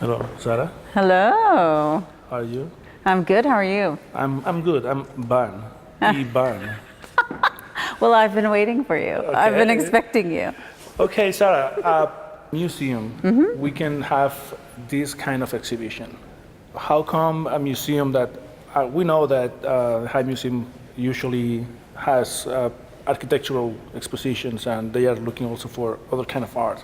Hello, Sarah. Hello. How are you? I'm good. How are you? I'm good. I'm Ban. Ban. Well, I've been waiting for you. I've been Okay. expecting you. Okay, Sarah. Museum. We can have this kind of exhibition. How come a museum that we know that High Museum usually has architectural expositions and they are looking also for other kind of art.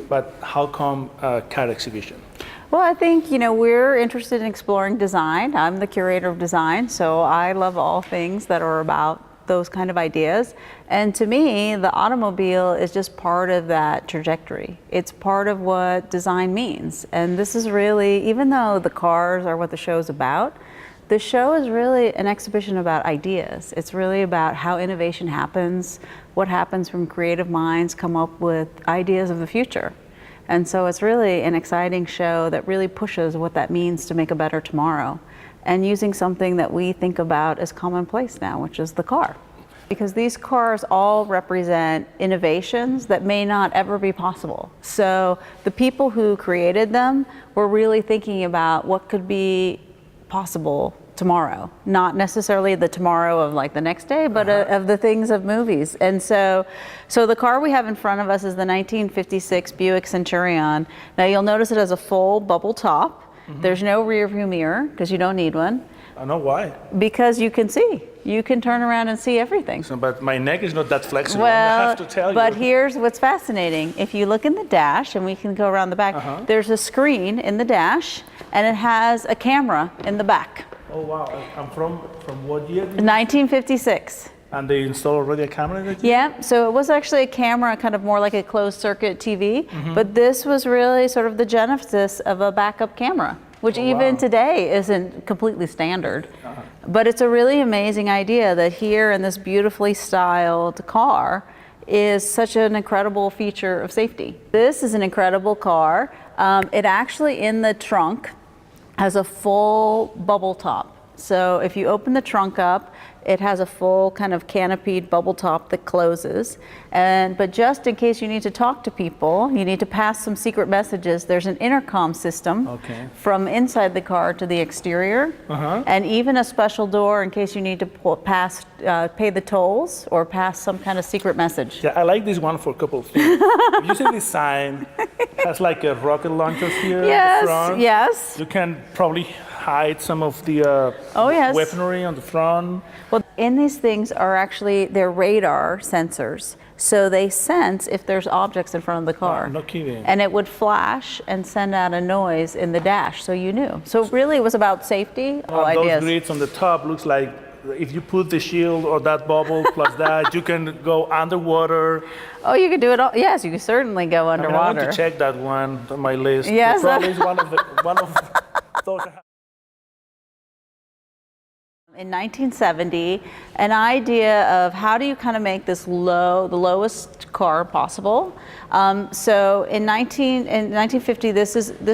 But how come a car exhibition? Well, I think, we're interested in exploring design. I'm the curator of design, so I love all things that are about those kind of ideas. And to me, the automobile is just part of that trajectory. It's part of what design means. And this is really, even though the cars are what the show is about, the show is really an exhibition about ideas. It's really about how innovation happens, what happens when creative minds come up with ideas of the future. And so it's really an exciting show that really pushes what that means to make a better tomorrow, and using something that we think about as commonplace now, which is the car. Because these cars all represent innovations that may not ever be possible. So the people who created them were really thinking about what could be possible tomorrow, not necessarily the tomorrow of like the next day, but of the things of movies. And so the car we have in front of us is the 1956 Buick Centurion. Now you'll notice it has a full bubble top. There's no rear view mirror because you don't need one. I know why. Because you can see. You can turn around and see everything. So, but my neck is not that flexible. Well, I have to tell you. but here's what's fascinating. If you look in the dash, and we can go around the back, there's a screen in the dash, and it has a camera in the back. Oh wow! I'm from what year? 1956. And they installed already a camera in it? Yeah, so it was actually a camera, kind of more like a closed circuit TV, but this was really sort of the genesis of a backup camera, which even today isn't completely standard. But it's a really amazing idea that here in this beautifully styled car is such an incredible feature of safety. This is an incredible car. It actually, in the trunk, has a full bubble top. So if you open the trunk up, it has a full kind of canopied bubble top that closes. But just in case you need to talk to people, you need to pass some secret messages, there's an intercom system from inside the car to the exterior, and even a special door in case you need to pay the tolls or pass some kind of secret message. Yeah, I like this one for a couple of things. You see this sign has like a rocket launcher here in the front. Yes. You can probably hide some of the weaponry on the front. Well, in these things are actually, they're radar sensors. So they sense if there's objects in front of the car. No kidding. And it would flash and send out a noise in the dash, so you knew. So really it was about safety. Those grids on the top looks like if you put the shield or that bubble plus that, you can go underwater. Oh, you could do it all. Yes, you could certainly go underwater. I want to check that one on my list. Yes. Probably is one of those. In 1970, an idea of how do you kind of make this the lowest car possible. So in 1950,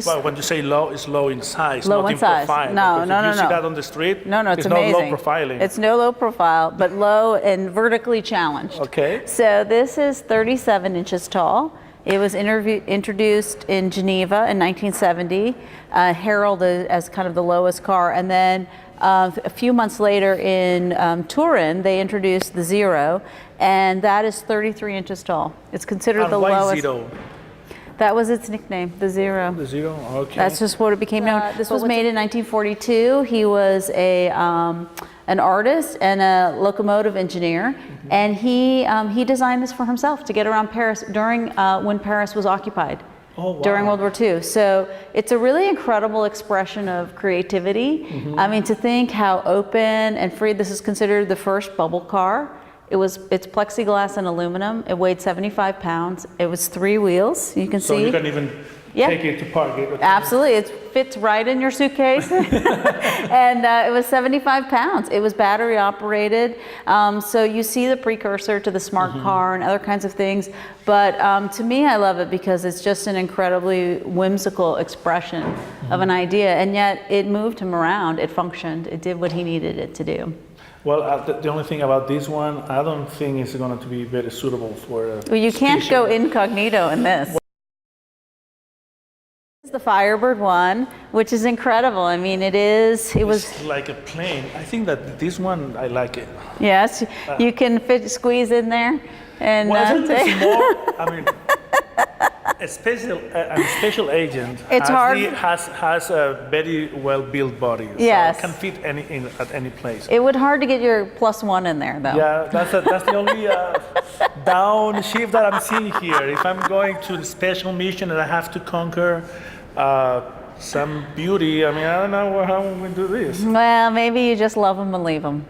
Well, when you say low, it's low in size, low not in in size. profile. No. You see that on the street? No, it's amazing. amazing. No low profiling. It's no low profile, but low and vertically challenged. Okay. So this is 37 inches tall. It was introduced in Geneva in 1970, heralded as kind of the lowest car, and then a few months later in Turin, they introduced the Zero, and that is 33 inches tall. It's considered the lowest. Zero? That was its nickname, the Zero. The Zero, okay. That's just what it became known. This was made in 1942. He was an artist and a locomotive engineer, and he designed this for himself to get around Paris during when Paris was occupied. Oh, wow. During World War II. So it's a really incredible expression of creativity. I mean, to think how open and free, this is considered the first bubble car. It's plexiglass and aluminum. It weighed 75 pounds. It was 3 wheels, you can see. So you can even take it to park it. Absolutely, it fits right in your suitcase. And it was 75 pounds. It was battery operated. So you see the precursor to the smart car and other kinds of things. But to me, I love it because it's just an incredibly whimsical expression of an idea. And yet it moved him around, it functioned, it did what he needed it to do. Well, the only thing about this one, I don't think it's going to be very suitable for Well, you can't go incognito in this. This is the Firebird one, which is incredible. I mean, it was, It's like a plane. I think that this one, I like it. yes, you can squeeze in there. And Wasn't take- it more? I mean, a special agent It's hard. has a very well built body. Yes. So it can fit at any place. It would hard to get your +1 in there, though. Yeah, that's the only downshift that I'm seeing here. If I'm going to the special mission and I have to conquer some beauty, I mean, I don't know how we do this. Well, maybe you just love them and leave them.